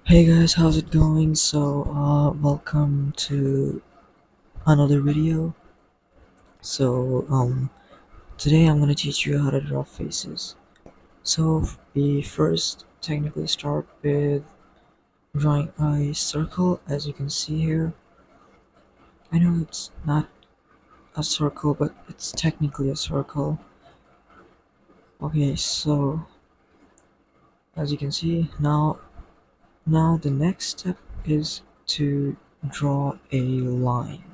Hey guys, how's it going? Welcome to another video. Today I'm gonna teach you how to draw faces. We first technically start with drawing a circle, as you can see here. I know it's not a circle, but it's technically a circle. Okay, so as you can see, now the next step is to draw a line.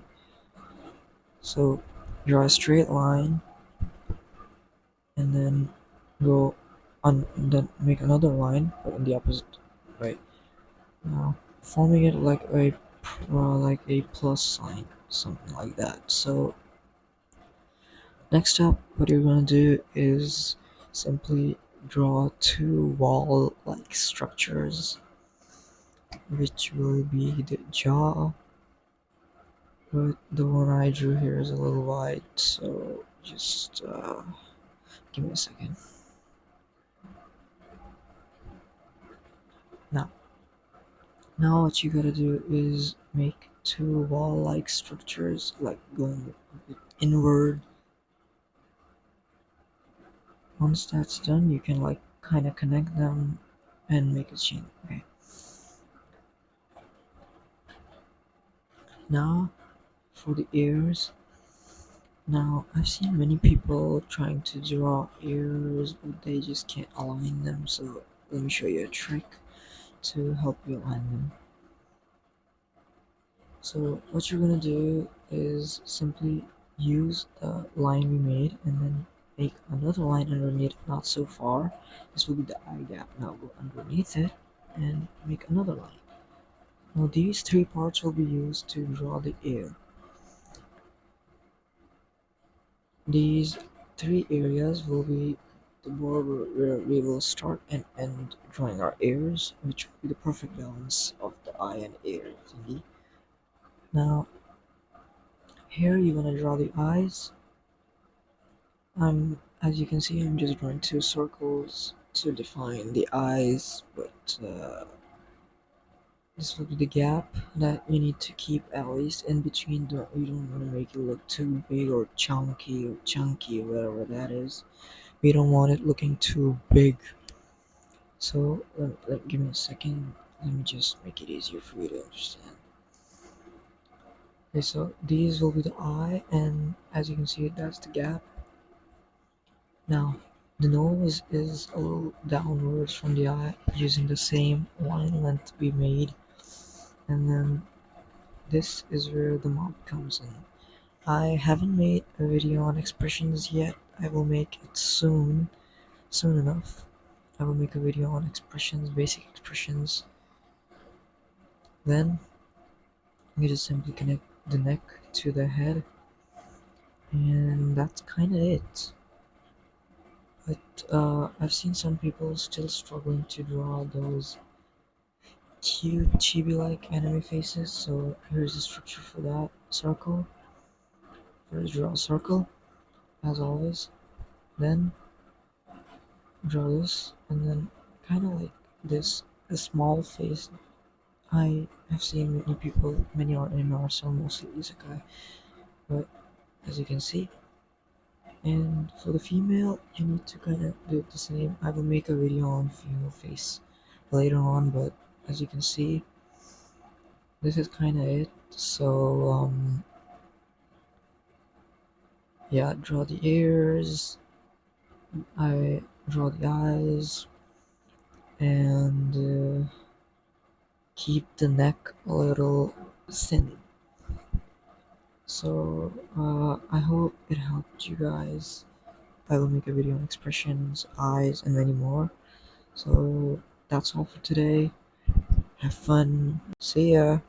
So draw a straight line and then go on, then make another line but in the opposite way. Now forming it like a plus sign, something like that. So next up, what you're gonna do is simply draw two wall like structures, which will be the jaw, but the one I drew here is a little wide, so just give me a second. Now what you gotta do is make two wall-like structures, like going a bit inward. Once that's done, you can like kind of connect them and make a chain. Okay. Now for the ears. Now I've seen many people trying to draw ears, but they just can't align them. So let me show you a trick to help you align them. So what you're gonna do is simply use the line we made and then make another line underneath, not so far. This will be the eye gap. Now go underneath it and make another line. Now these three parts will be used to draw the ear. These three areas will be the border where we will start and end drawing our ears, which will be the perfect balance of the eye and ear thingy. Now here you're gonna draw the eyes. As you can see, I'm just drawing two circles to define the eyes, but this will be the gap that you need to keep at least in between. You don't want to make it look too big or chunky or whatever that is. We don't want it looking too big. So give me a second. Let me just make it easier for you to understand. Okay, so these will be the eye, and as you can see, that's the gap. Now, the nose is a little downwards from the eye using the same line length we made, and then this is where the mouth comes in. I haven't made a video on expressions yet. I will make it soon enough. I will make a video on expressions, basic expressions. Then you just simply connect the neck to the head, and that's kind of it. But I've seen some people still struggling to draw those cute chibi-like anime faces, so here's the structure for that circle. First draw a circle, as always, then draw this, and then kind of like this, a small face. I have seen many people, many are anime are so mostly isekai, but as you can see, and for the female, you need to kind of do the same. I will make a video on female face later on, but as you can see, this is kind of it. Yeah, draw the ears, I draw the eyes, and keep the neck a little thin. I hope it helped you guys. I will make a video on expressions, eyes, and many more. So that's all for today. Have fun. See ya.